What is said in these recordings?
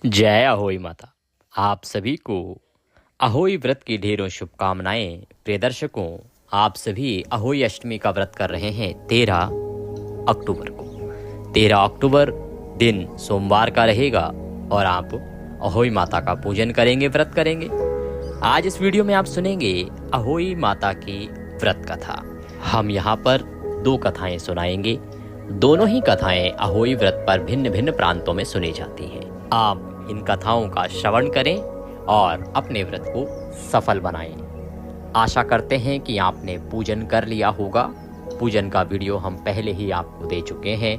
जय अहोई माता। आप सभी को अहोई व्रत की ढेरों शुभकामनाएं। प्रिय दर्शकों, आप सभी अहोई अष्टमी का व्रत कर रहे हैं 13 अक्टूबर को। 13 अक्टूबर दिन सोमवार का रहेगा और आप अहोई माता का पूजन करेंगे, व्रत करेंगे। आज इस वीडियो में आप सुनेंगे अहोई माता की व्रत कथा। हम यहाँ पर 2 कथाएं सुनाएंगे। दोनों ही कथाएं अहोई व्रत पर भिन्न भिन्न प्रांतों में सुनी जाती हैं। आप इन कथाओं का श्रवण करें और अपने व्रत को सफल बनाएं। आशा करते हैं कि आपने पूजन कर लिया होगा। पूजन का वीडियो हम पहले ही आपको दे चुके हैं।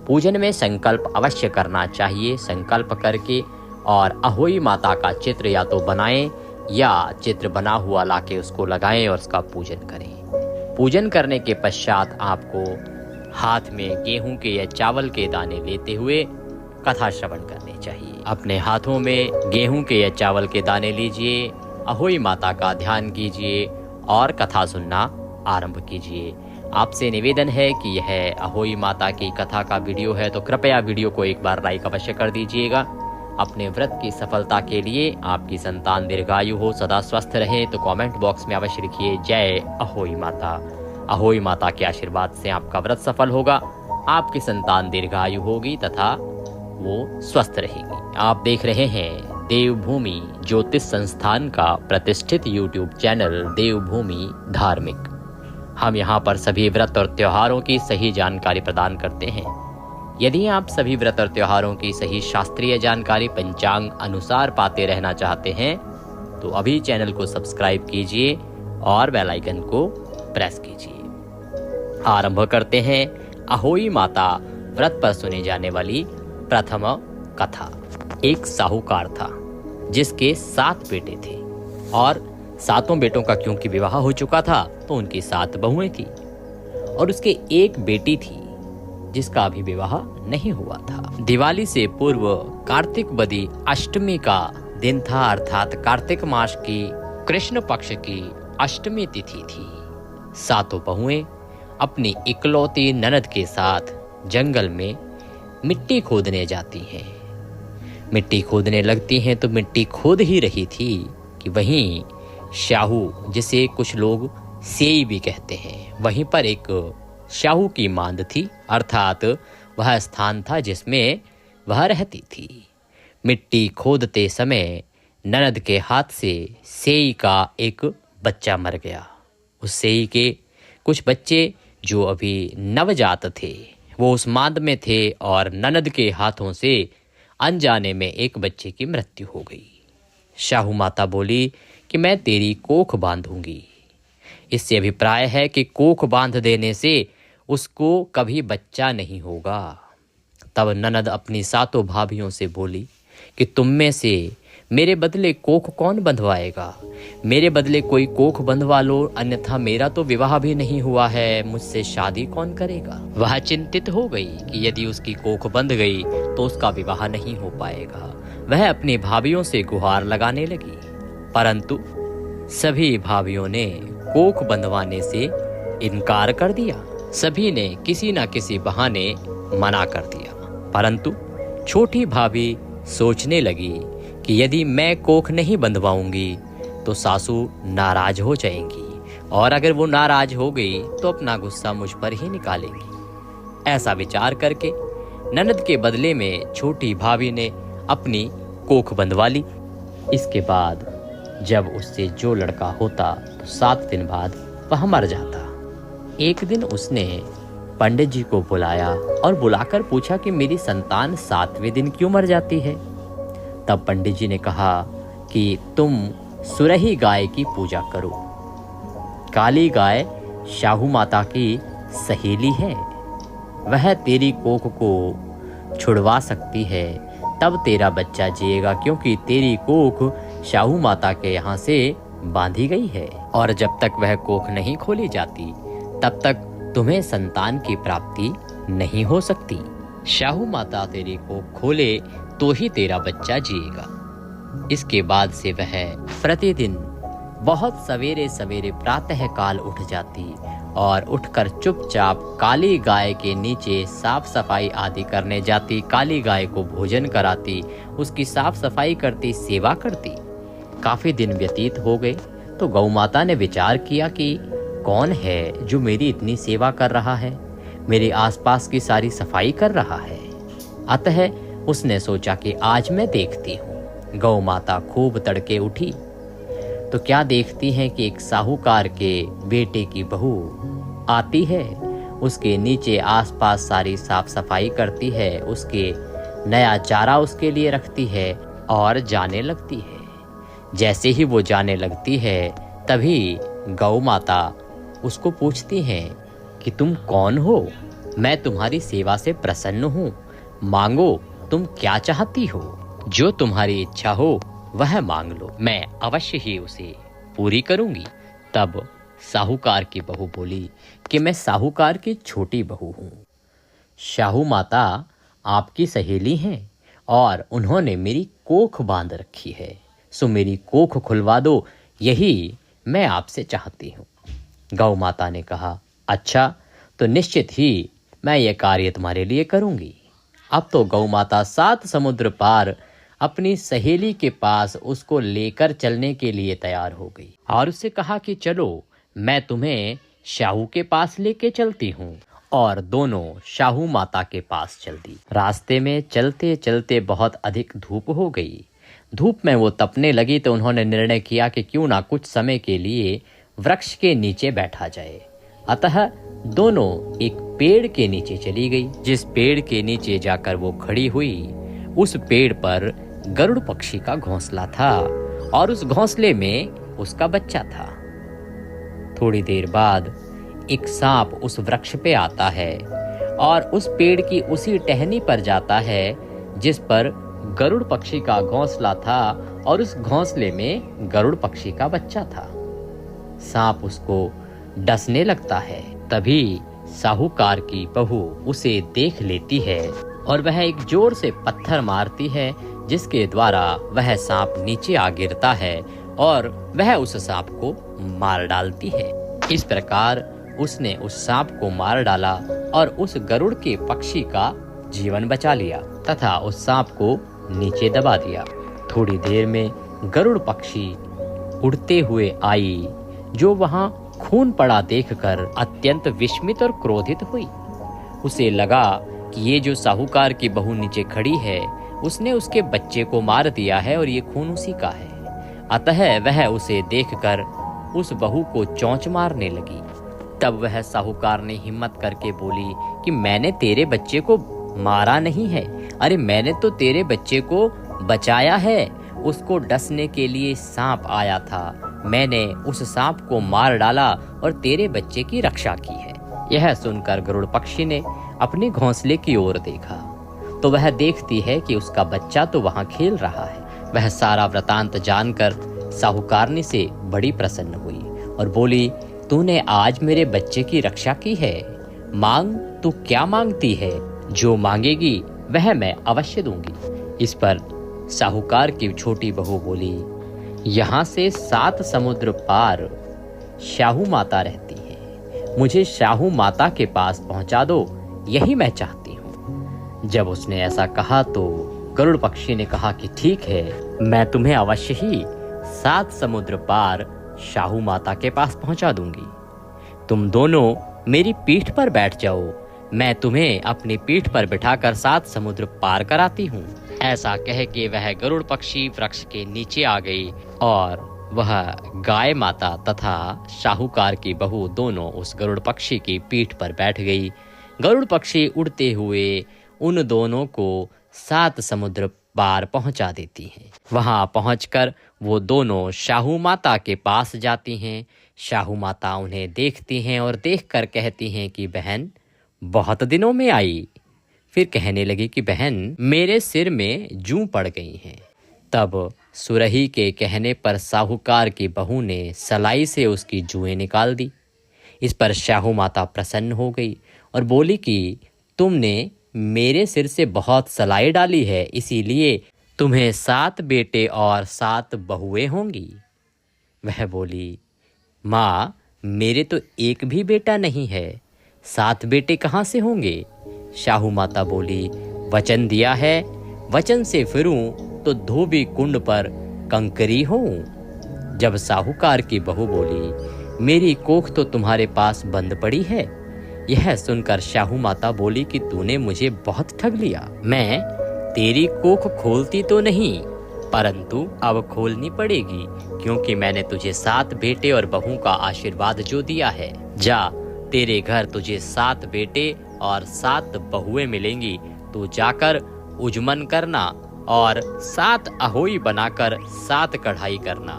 पूजन में संकल्प अवश्य करना चाहिए। संकल्प करके और अहोई माता का चित्र या तो बनाएं या चित्र बना हुआ लाके उसको लगाएं और उसका पूजन करें। पूजन करने के पश्चात आपको हाथ में गेहूं के या चावल के दाने लेते हुए कथा श्रवण करनी चाहिए। अपने हाथों में गेहूं के या चावल के दाने लीजिए, अहोई माता का ध्यान कीजिए और कथा सुनना आरंभ कीजिए। आपसे निवेदन है कि यह अहोई माता की कथा का वीडियो है तो कृपया वीडियो को एक बार लाइक अवश्य कर दीजिएगा। अपने व्रत की सफलता के लिए, आपकी संतान दीर्घायु हो, सदा स्वस्थ रहे, तो कमेंट बॉक्स में अवश्य लिखिए जय अहोई माता। अहोई माता के आशीर्वाद से आपका व्रत सफल होगा, आपकी संतान दीर्घायु होगी तथा वो स्वस्थ रहेगी। आप देख रहे हैं देवभूमि ज्योतिष संस्थान का प्रतिष्ठित YouTube चैनल देवभूमि धार्मिक। हम यहाँ पर सभी व्रत और त्योहारों की सही जानकारी प्रदान करते हैं। यदि आप सभी व्रत और त्योहारों की सही शास्त्रीय जानकारी पंचांग अनुसार पाते रहना चाहते हैं तो अभी चैनल को सब्सक्राइब कीजिए और बेल आइकन को प्रेस कीजिए। आरंभ करते हैं अहोई माता व्रत पर सुनी जाने वाली प्रथम कथा। एक साहूकार था जिसके 7 बेटे थे और 7 बेटों का क्योंकि विवाह हो चुका था तो उनकी 7 बहुएं थी और उसके एक बेटी थी जिसका अभी विवाह नहीं हुआ था। दिवाली से पूर्व कार्तिक बदी अष्टमी का दिन था, अर्थात कार्तिक मास की कृष्ण पक्ष की अष्टमी तिथि थी। 7 बहुएं अपनी इकलौती ननद के साथ जंगल में मिट्टी खोदने जाती हैं। मिट्टी खोदने लगती हैं तो मिट्टी खोद ही रही थी कि वहीं शाहू, जिसे कुछ लोग सेई भी कहते हैं, वहीं पर एक शाहू की मांद थी, अर्थात वह स्थान था जिसमें वह रहती थी। मिट्टी खोदते समय ननद के हाथ से सेई का एक बच्चा मर गया। उस सेई के कुछ बच्चे जो अभी नवजात थे वो उस मांद में थे और ननद के हाथों से अनजाने में एक बच्चे की मृत्यु हो गई। शाहू माता बोली कि मैं तेरी कोख बांधूंगी। इससे अभिप्राय है कि कोख बांध देने से उसको कभी बच्चा नहीं होगा। तब ननद अपनी 7 भाभियों से बोली कि तुम में से मेरे बदले कोख कौन बंधवाएगा? मेरे बदले कोई कोख बंधवा लो, अन्यथा मेरा तो विवाह भी नहीं हुआ है, मुझसे शादी कौन करेगा? वह चिंतित हो गई कि यदि उसकी कोख बंध गई तो उसका विवाह नहीं हो पाएगा। वह अपनी भाभियों से गुहार लगाने लगी, परंतु सभी भाभियों ने कोख बंधवाने से इनकार कर दिया। सभी ने किसी न किसी बहाने मना कर दिया, परंतु छोटी भाभी सोचने लगी कि यदि मैं कोख नहीं बंधवाऊंगी तो सासू नाराज हो जाएंगी और अगर वो नाराज हो गई तो अपना गुस्सा मुझ पर ही निकालेंगी। ऐसा विचार करके ननद के बदले में छोटी भाभी ने अपनी कोख बंधवा ली। इसके बाद जब उससे जो लड़का होता तो 7 दिन बाद वह मर जाता। एक दिन उसने पंडित जी को बुलाया और बुलाकर पूछा कि मेरी संतान 7वें दिन क्यों मर जाती है? तब पंडित जी ने कहा कि तुम सुरही गाय की पूजा करो। काली गाय शाहू माता की सहेली है, वह तेरी कोख को छुड़वा सकती है, तब तेरा बच्चा जिएगा, क्योंकि तेरी कोख शाहू माता के यहाँ से बांधी गई है और जब तक वह कोख नहीं खोली जाती तब तक तुम्हें संतान की प्राप्ति नहीं हो सकती। शाहू माता तेरी कोख खोले तो ही तेरा बच्चा जिएगा। इसके बाद से वह प्रतिदिन बहुत सवेरे सवेरे प्रातः काल उठ जाती और उठकर चुपचाप काली गाय के नीचे साफ सफाई आदि करने जाती, काली गाय को भोजन कराती, उसकी साफ सफाई करती, सेवा करती। काफी दिन व्यतीत हो गए तो गौ माता ने विचार किया कि कौन है जो मेरी इतनी सेवा कर रहा है, मेरे आसपास की सारी सफाई कर रहा है। अतः उसने सोचा कि आज मैं देखती हूँ। गौ माता खूब तड़के उठी तो क्या देखती है कि एक साहूकार के बेटे की बहू आती है, उसके नीचे आसपास सारी साफ सफाई करती है, उसके नया चारा उसके लिए रखती है और जाने लगती है। जैसे ही वो जाने लगती है तभी गौ माता उसको पूछती है कि तुम कौन हो, मैं तुम्हारी सेवा से प्रसन्न हूँ, मांगो तुम क्या चाहती हो, जो तुम्हारी इच्छा हो वह मांग लो, मैं अवश्य ही उसे पूरी करूंगी। तब साहूकार की बहू बोली कि मैं साहूकार की छोटी बहू हूँ, शाहू माता आपकी सहेली हैं और उन्होंने मेरी कोख बांध रखी है, सो मेरी कोख खुलवा दो, यही मैं आपसे चाहती हूँ। गौ माता ने कहा, अच्छा तो निश्चित ही मैं ये कार्य तुम्हारे लिए करूंगी। अब तो गौ माता 7 समुद्र पार अपनी सहेली के पास उसको लेकर चलने के लिए तैयार हो गई और उससे कहा कि चलो मैं तुम्हें शाहू के पास लेके चलती हूँ। और दोनों शाहू माता के पास चल दी। रास्ते में चलते चलते बहुत अधिक धूप हो गई। धूप में वो तपने लगी तो उन्होंने निर्णय किया कि क्यों ना कुछ समय के लिए वृक्ष के नीचे बैठा जाए। अतः दोनों एक पेड़ के नीचे चली गई। जिस पेड़ के नीचे जाकर वो खड़ी हुई, उस पेड़ पर गरुड़ पक्षी का घोंसला था और उस घोंसले में उसका बच्चा था। थोड़ी देर बाद एक सांप उस वृक्ष पे आता है और उस पेड़ की उसी टहनी पर जाता है जिस पर गरुड़ पक्षी का घोंसला था और उस घोंसले में गरुड़ पक्षी का बच्चा था। सांप उसको डसने लगता है। तभी साहूकार की बहू उसे देख लेती है और वह एक जोर से पत्थर मारती है, जिसके द्वारा वह सांप नीचे आ गिरता है और वह उस सांप को मार डालती है। इस प्रकार उसने उस सांप को मार डाला और उस गरुड़ के पक्षी का जीवन बचा लिया तथा उस सांप को नीचे दबा दिया। थोड़ी देर में गरुड़ पक्षी उड़ते हुए आई, जो वहां खून पड़ा देखकर अत्यंत विस्मित और क्रोधित हुई। उसे लगा कि ये जो साहूकार की बहू नीचे खड़ी है, उसने उसके बच्चे को मार दिया है और ये खून उसी का है। अतः वह उसे देखकर उस बहू को चोंच मारने लगी। तब वह साहूकार ने हिम्मत करके बोली कि मैंने तेरे बच्चे को मारा नहीं है, अरे मैंने तो तेरे बच्चे को बचाया है। उसको डसने के लिए सांप आया था, मैंने उस सांप को मार डाला और तेरे बच्चे की रक्षा की है। यह सुनकर गरुड़ पक्षी ने अपने घोंसले की ओर देखा तो वह देखती है कि उसका बच्चा तो वहां खेल रहा है। वह सारा वृतांत जानकर साहूकारनी से बड़ी प्रसन्न हुई और बोली, तूने आज मेरे बच्चे की रक्षा की है, मांग तू क्या मांगती है, जो मांगेगी वह मैं अवश्य दूंगी। इस पर साहूकार की छोटी बहू बोली, यहाँ से 7 समुद्र पार शाहू माता रहती है, मुझे शाहू माता के पास पहुंचा दो, यही मैं चाहती हूँ। जब उसने ऐसा कहा तो गरुड़ पक्षी ने कहा कि ठीक है, मैं तुम्हें अवश्य ही 7 समुद्र पार शाहू माता के पास पहुंचा दूंगी। तुम दोनों मेरी पीठ पर बैठ जाओ, मैं तुम्हें अपनी पीठ पर बिठाकर 7 समुद्र पार कराती हूँ। ऐसा कह के वह गरुड़ पक्षी वृक्ष के नीचे आ गई और वह गाय माता तथा साहूकार की बहू दोनों उस गरुड़ पक्षी की पीठ पर बैठ गई। गरुड़ पक्षी उड़ते हुए उन दोनों को 7 समुद्र पार पहुंचा देती हैं। वहां पहुंचकर वो दोनों शाहू माता के पास जाती हैं। शाहू माता उन्हें देखती हैं और देखकर कहती हैं कि बहन बहुत दिनों में आई। फिर कहने लगी कि बहन मेरे सिर में जूं पड़ गई हैं। तब सुरही के कहने पर साहूकार की बहू ने सलाई से उसकी जुएं निकाल दी। इस पर शाहू माता प्रसन्न हो गई और बोली कि तुमने मेरे सिर से बहुत सलाई डाली है, इसीलिए तुम्हें 7 बेटे और 7 बहुएं होंगी। वह बोली, माँ मेरे तो एक भी बेटा नहीं है, 7 बेटे कहाँ से होंगे? शाहू माता बोली, वचन दिया है, वचन से फिरूं तो धोबी कुंड पर कंकरी होऊं। जब साहूकार की बहू बोली, मेरी कोख तो तुम्हारे पास बंद पड़ी है। यह सुनकर शाहू माता बोली कि तूने मुझे बहुत ठग लिया। मैं तेरी कोख खोलती तो नहीं, परंतु अब खोलनी पड़ेगी, क्योंकि मैंने तुझे 7 बेटे और बहू का आशीर्वाद जो दिया है। जा, तेरे घर तुझे 7 बेटे और 7 बहुएं मिलेंगी। तू जाकर उजमन करना और 7 अहोई बनाकर 7 कढ़ाई करना।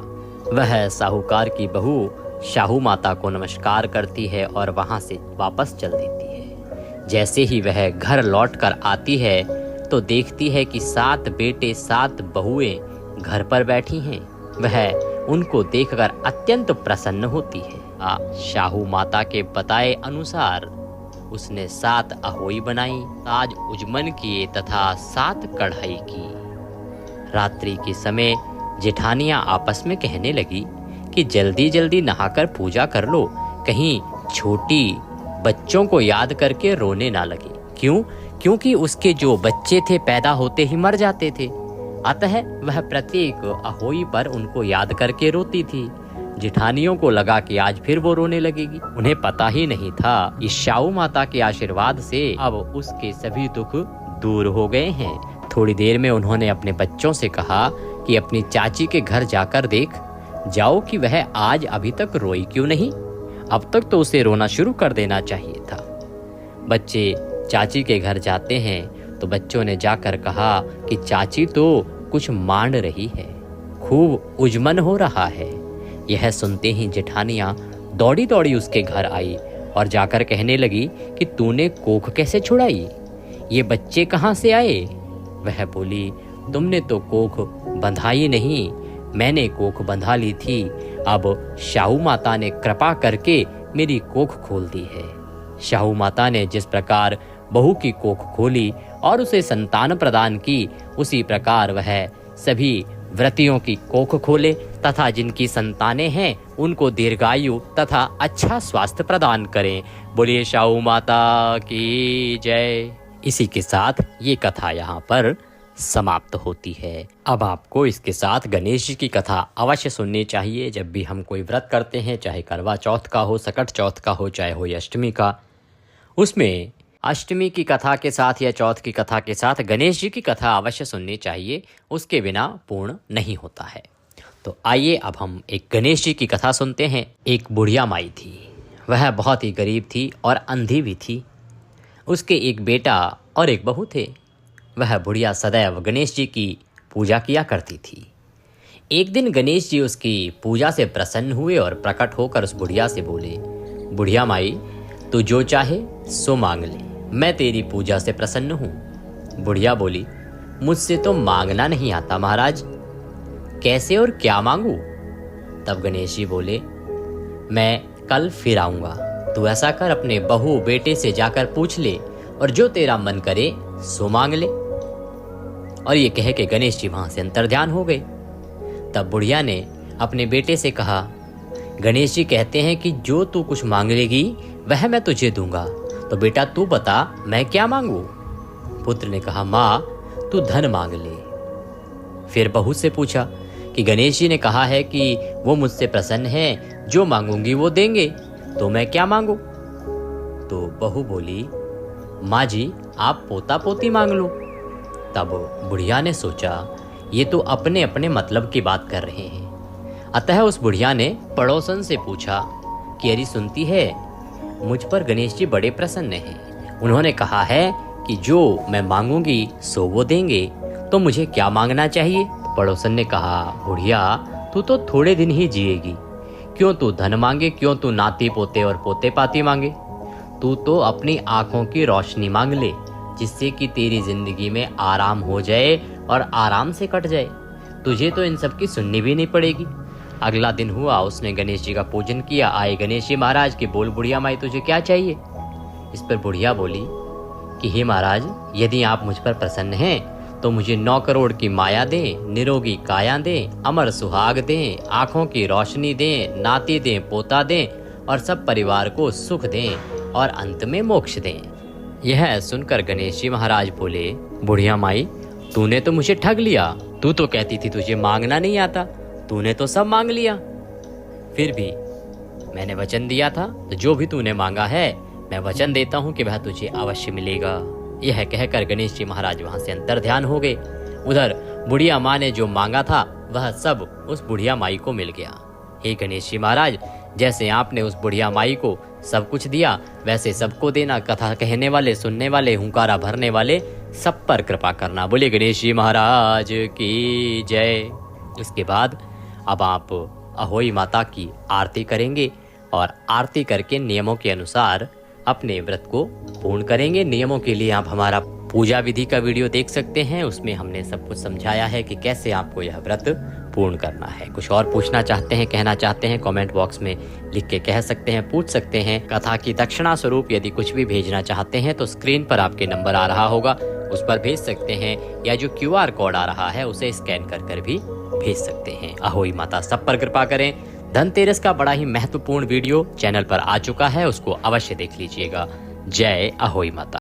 वह साहूकार की बहू शाहू माता को नमस्कार करती है और वहां से वापस चल देती है। जैसे ही वह घर लौट कर आती है तो देखती है कि 7 बेटे 7 बहुएं घर पर बैठी हैं। वह उनको देखकर अत्यंत प्रसन्न होती है। शाहू माता के बताए अनुसार उसने 7 अहोई बनाई, 7 उजमन किए तथा 7 कढ़ाई की। रात्रि के समय जेठानियां आपस में कहने लगी कि जल्दी जल्दी नहाकर पूजा कर लो, कहीं छोटी बच्चों को याद करके रोने ना लगे। क्यों? क्योंकि उसके जो बच्चे थे पैदा होते ही मर जाते थे, अतः वह प्रत्येक अहोई पर उनको याद करके रोती थी। जेठानियों को लगा कि आज फिर वो रोने लगेगी। उन्हें पता ही नहीं था इस शाहू माता के आशीर्वाद से अब उसके सभी दुख दूर हो गए हैं। थोड़ी देर में उन्होंने अपने बच्चों से कहा कि अपनी चाची के घर जाकर देख जाओ कि वह आज अभी तक रोई क्यों नहीं। अब तक तो उसे रोना शुरू कर देना चाहिए था। बच्चे चाची के घर जाते हैं तो बच्चों ने जाकर कहा कि चाची तो कुछ मांड रही है, खूब उजमन हो रहा है। यह सुनते ही जेठानियां दौड़ी दौड़ी उसके घर आई और जाकर कहने लगी कि तूने कोख कैसे छुड़ाई, ये बच्चे कहाँ से आए? वह बोली, तुमने तो कोख बंधाई नहीं, मैंने कोख बंधा ली थी। अब शाहू माता ने कृपा करके मेरी कोख खोल दी है। शाहू माता ने जिस प्रकार बहू की कोख खोली और उसे संतान प्रदान की, उसी प्रकार वह सभी व्रतियों की कोख खोले तथा जिनकी संतानें हैं उनको दीर्घायु तथा अच्छा स्वास्थ्य प्रदान करें। बोलिए शाहू माता की जय। इसी के साथ ये कथा यहाँ पर समाप्त होती है। अब आपको इसके साथ गणेश जी की कथा अवश्य सुननी चाहिए। जब भी हम कोई व्रत करते हैं, चाहे करवा चौथ का हो, सकट चौथ का हो, चाहे हो अष्टमी का, उसमें अष्टमी की कथा के साथ या चौथ की कथा के साथ गणेश जी की कथा अवश्य सुननी चाहिए। उसके बिना पूर्ण नहीं होता है। तो आइए अब हम एक गणेश जी की कथा सुनते हैं। एक बुढ़िया माई थी, वह बहुत ही गरीब थी और अंधी भी थी। उसके एक बेटा और एक बहू थे। वह बुढ़िया सदैव गणेश जी की पूजा किया करती थी। एक दिन गणेश जी उसकी पूजा से प्रसन्न हुए और प्रकट होकर उस बुढ़िया से बोले, बुढ़िया माई, तू जो चाहे सो मांग ले, मैं तेरी पूजा से प्रसन्न हूँ। बुढ़िया बोली, मुझसे तो मांगना नहीं आता महाराज, कैसे और क्या मांगू? तब गणेश जी बोले, मैं कल फिर आऊँगा, तू ऐसा कर, अपने बहू बेटे से जाकर पूछ ले और जो तेरा मन करे सो मांग ले। और ये कह के गणेश जी वहां से अंतर्ध्यान हो गए। तब बुढ़िया ने अपने बेटे से कहा, गणेश जी कहते हैं कि जो तू कुछ मांग लेगी वह मैं तुझे दूंगा, तो बेटा तू बता मैं क्या मांगू? पुत्र ने कहा, माँ तू धन मांग ले। फिर बहू से पूछा कि गणेश जी ने कहा है कि वो मुझसे प्रसन्न है, जो मांगूंगी वो देंगे, तो मैं क्या मांगू? तो बहू बोली, माँ जी आप पोता पोती मांग लो। तब बुढ़िया ने सोचा ये तो अपने अपने मतलब की बात कर रहे हैं। अतः उस बुढ़िया ने पड़ोसन से पूछा कि अरे सुनती है, मुझ पर गणेश जी बड़े प्रसन्न हैं। उन्होंने कहा है कि जो मैं मांगूंगी सो वो देंगे, तो मुझे क्या मांगना चाहिए? पड़ोसन ने कहा, बुढ़िया तू तो थोड़े दिन ही जिएगी, क्यों तू धन मांगे, क्यों तू नाती पोते और पोते पाती मांगे? तू तो अपनी आंखों की रोशनी मांग ले, जिससे कि तेरी जिंदगी में आराम हो जाए और आराम से कट जाए। तुझे तो इन सब की सुननी भी नहीं पड़ेगी। अगला दिन हुआ, उसने गणेश जी का पूजन किया। आए गणेश जी महाराज की, बोल बुढ़िया माई तुझे क्या चाहिए? इस पर बुढ़िया बोली कि हे महाराज, यदि आप मुझ पर प्रसन्न हैं तो मुझे 9 करोड़ की माया दें, निरोगी काया दें, अमर सुहाग दें, आंखों की रोशनी दें, नाती दें, पोता दें और सब परिवार को सुख दें और अंत में मोक्ष दें। यह सुनकर गणेश जी महाराज बोले, बुढ़िया माई, तूने तो मुझे ठग लिया। तू तो कहती थी तुझे मांगना नहीं आता, तूने तो सब मांग लिया। फिर भी मैंने वचन दिया था, तो जो भी तूने मांगा है मैं वचन देता हूँ कि वह तुझे अवश्य मिलेगा। यह कहकर गणेश जी महाराज वहां से अंतर्ध्यान हो गए। उधर बुढ़िया माँ ने जो मांगा था वह सब उस बुढ़िया माई को मिल गया। हे गणेश जी महाराज, जैसे आपने उस बुढ़िया माई को सब कुछ दिया वैसे सबको देना। कथा कहने वाले, सुनने वाले, हुंकारा भरने वाले सब पर कृपा करना। बोले गणेश जी महाराज की जय। इसके बाद अब आप अहोई माता की आरती करेंगे और आरती करके नियमों के अनुसार अपने व्रत को पूर्ण करेंगे। नियमों के लिए आप हमारा पूजा विधि का वीडियो देख सकते हैं, उसमें हमने सब कुछ समझाया है कि कैसे आपको यह व्रत पूर्ण करना है। कुछ और पूछना चाहते हैं, कहना चाहते हैं, कमेंट बॉक्स में लिख के कह सकते हैं, पूछ सकते हैं। कथा की दक्षिणा स्वरूप यदि कुछ भी भेजना चाहते हैं तो स्क्रीन पर आपके नंबर आ रहा होगा, उस पर भेज सकते हैं, या जो QR कोड आ रहा है उसे स्कैन कर भी भेज सकते हैं। अहोई माता सब पर कृपा करें। धनतेरस का बड़ा ही महत्वपूर्ण वीडियो चैनल पर आ चुका है, उसको अवश्य देख लीजिएगा। जय अहोई माता।